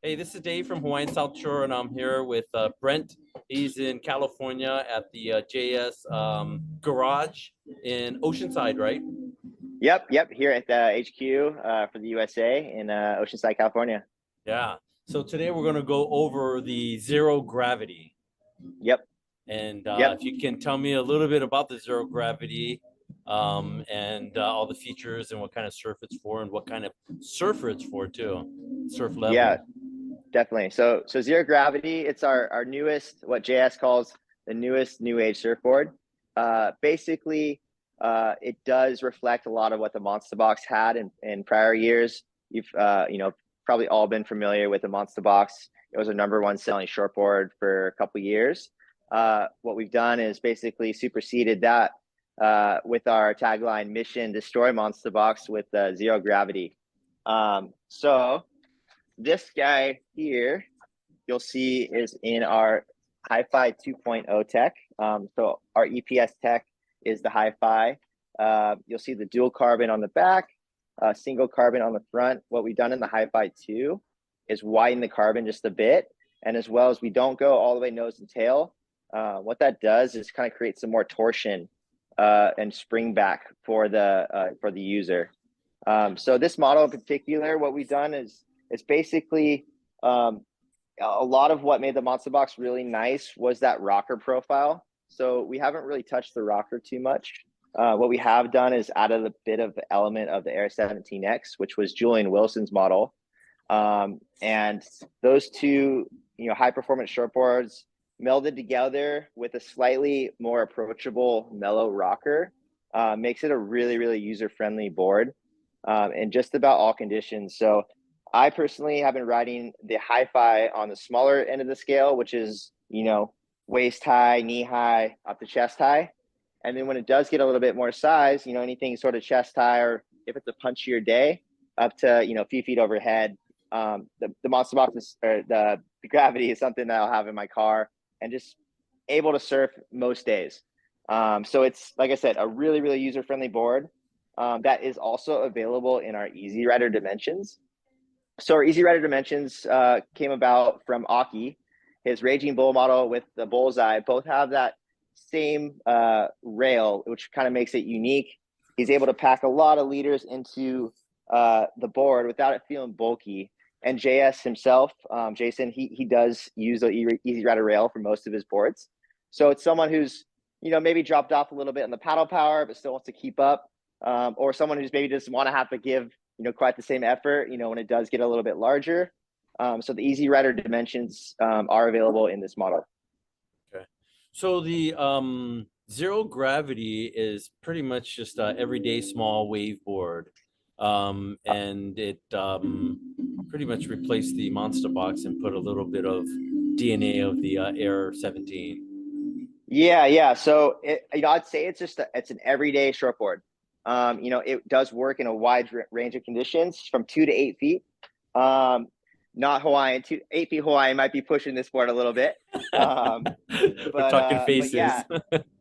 Hey, this is Dave from Hawaiian South Shore, and I'm here with Brent. He's in California at the JS garage in Oceanside, right? Yep. Here at the HQ for the USA in Oceanside, California. Yeah. So today we're going to go over the zero gravity. Yep, And yep. if you can tell me a little bit about the zero gravity and all the features and what kind of surf it's for and what kind of surfer it's for too, surf Yeah, level. definitely. So zero gravity, it's our newest, what JS calls the newest new age surfboard. Basically, it does reflect a lot of what the Monster Box had in prior years. You've probably all been familiar with the Monster Box. It was a #1 selling shortboard for a couple years. What we've done is basically superseded that with our tagline mission destroy Monster Box with zero gravity. So this guy here, you'll see is in our HYFI 2.0 tech. So our EPS tech is the HYFI. You'll see the dual carbon on the back, single carbon on the front. What we've done in the HYFI 2 is widen the carbon just a bit. And as well as we don't go all the way nose and tail, what that does is kind of create some more torsion and spring back for the user. So this model in particular, what we've done is it's basically a lot of what made the Monster Box really nice was that rocker profile. So we haven't really touched the rocker too much. What we have done is added a bit of the element of the Air 17X, which was Julian Wilson's model. And those two, high performance shortboards melded together with a slightly more approachable mellow rocker makes it a really, really user-friendly board in just about all conditions. So I personally have been riding the HYFI on the smaller end of the scale, which is, waist high, knee high, up to chest high. And then when it does get a little bit more size, anything sort of chest high, or if it's a punchier day, up to, a few feet overhead, the Monster Box is, or the gravity is something that I'll have in my car and just able to surf most days. So it's, like I said, a really, really user-friendly board that is also available in our Easy Rider dimensions. So our Easy Rider dimensions came about from Aki. His Raging Bull model with the Bullseye both have that same rail, which kind of makes it unique. He's able to pack a lot of liters into the board without it feeling bulky. And JS himself, Jason, he does use the Easy Rider rail for most of his boards. So it's someone who's, maybe dropped off a little bit in the paddle power, but still wants to keep up. Or someone who's maybe doesn't want to have to give quite the same effort, when it does get a little bit larger. So the Easy Rider dimensions are available in this model. Okay. So the zero gravity is pretty much just a everyday small wave board. And it pretty much replaced the Monster Box and put a little bit of DNA of the Air 17. Yeah. So I'd say it's an everyday shortboard. It does work in a wide range of conditions from 2 to 8 feet. Not Hawaiian, 8 feet Hawaiian might be pushing this board a little bit. We're talking But faces. yeah,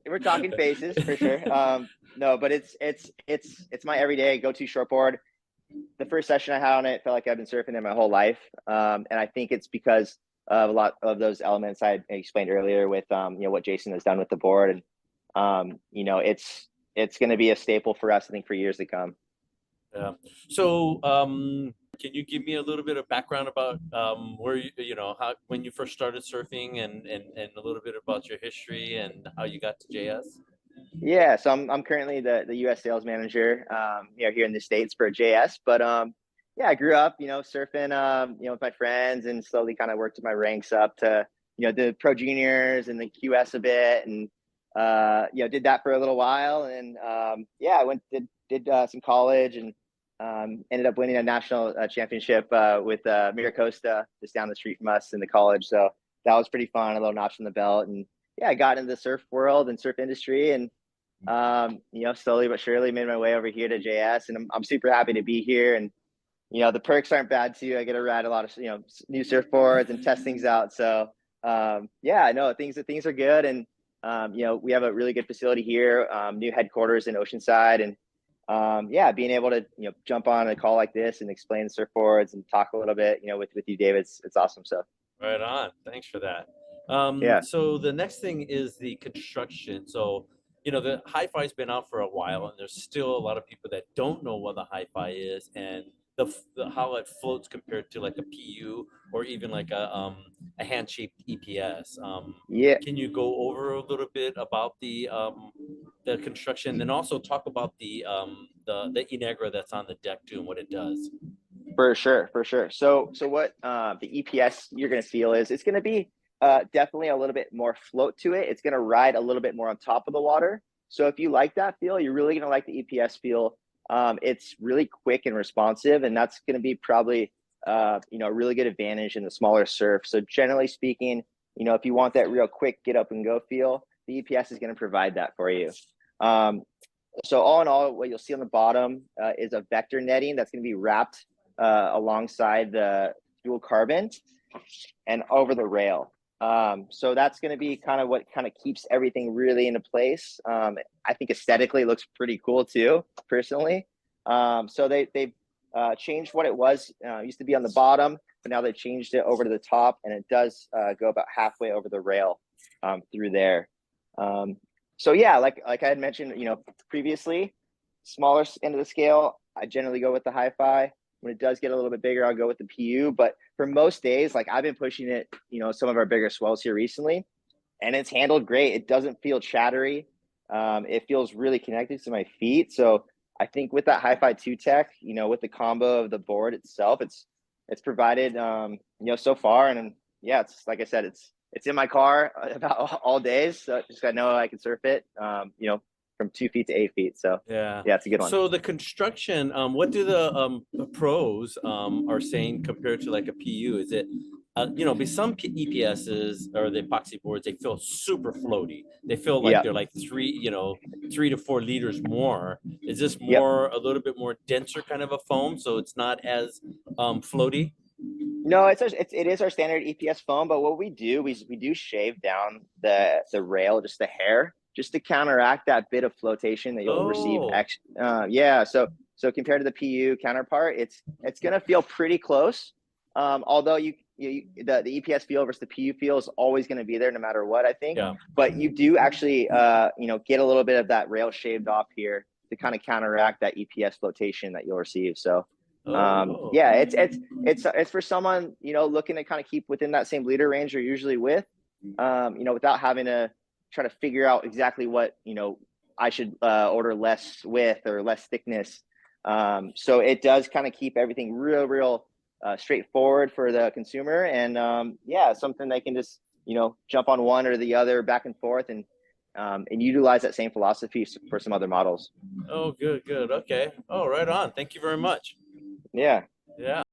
we're talking faces for sure. No, but it's my everyday go-to shortboard. The first session I had on it felt like I've been surfing it my whole life, and I think it's because of a lot of those elements I explained earlier with what Jason has done with the board, and it's going to be a staple for us, I think, for years to come. Yeah. So, can you give me a little bit of background about where how when you first started surfing and a little bit about your history and how you got to JS? Yeah, so I'm currently the U.S. sales manager, here in the States for JS. But yeah, I grew up, surfing, with my friends, and slowly kind of worked my ranks up to, the pro juniors and the QS a bit, and did that for a little while, and yeah, I did some college, and ended up winning a national championship with Miracosta just down the street from us in the college. So that was pretty fun, a little notch on the belt, and yeah, I got into the surf world and surf industry, and slowly but surely made my way over here to JS, and I'm super happy to be here. And the perks aren't bad too. I get to ride a lot of new surfboards and test things out. So yeah, no, things are good, and we have a really good facility here, new headquarters in Oceanside, and yeah, being able to, jump on a call like this and explain the surfboards and talk a little bit, with you, David, it's awesome. So Right on. Thanks for that. yeah, So the next thing is the construction. So, the hi-fi's been out for a while, and there's still a lot of people that don't know what the hi-fi is and how it floats compared to like a PU or even like a hand-shaped EPS. yeah, Can you go over a little bit about the construction, and also talk about the Inegra that's on the deck too and what it does? for sure, for sure. So what the EPS you're going to feel is it's going to be definitely a little bit more float to it. It's going to ride a little bit more on top of the water. So if you like that feel, you're really going to like the EPS feel. It's really quick and responsive, and that's going to be probably a really good advantage in the smaller surf. So generally speaking, if you want that real quick get up and go feel, the EPS is going to provide that for you. So all in all, what you'll see on the bottom is a vector netting that's going to be wrapped alongside the dual carbon and over the rail. So that's going to be kind of what kind of keeps everything really into place. I think aesthetically it looks pretty cool too, personally. So they've changed what it was. Used to be on the bottom, but now they've changed it over to the top, and it does go about halfway over the rail through there. So yeah, like I had mentioned, previously, smaller end of the scale, I generally go with the hi-fi. When it does get a little bit bigger, I'll go with the PU. But for most days, like I've been pushing it, some of our bigger swells here recently, and it's handled great. It doesn't feel chattery. It feels really connected to my feet. So I think with that hi-fi 2 tech, with the combo of the board itself, it's provided, so far. And yeah, it's like I said, it's in my car about all days. So just got to know I can surf it, from 2 feet to 8 feet. So Yeah. yeah, it's a good one. So the construction, what do the pros are saying compared to like a PU? Is it, because some EPSs or the epoxy boards, they feel super floaty. They feel like Yeah. they're like 3 to 4 liters more. Is this Yep. more a little bit more denser kind of a foam, so it's not as floaty? No, it is our standard EPS foam, but what we do, we do shave down the rail, just the hair, just to counteract that bit of flotation that you'll receive. Oh, Yeah, so compared to the PU counterpart, it's gonna feel pretty close. Although the EPS feel versus the PU feel is always gonna be there no matter what, I think. yeah. But you do actually get a little bit of that rail shaved off here to kind of counteract that EPS flotation that you'll receive. So Oh, yeah, it's for someone looking to kind of keep within that same leader range you're usually with, without having to try to figure out exactly what I should order less with or less thickness. So it does kind of keep everything real straightforward for the consumer, and yeah, something they can just jump on one or the other back and forth, and utilize that same philosophy for some other models. oh, good. Okay. Oh, right on. Thank you very much. Yeah. Yeah.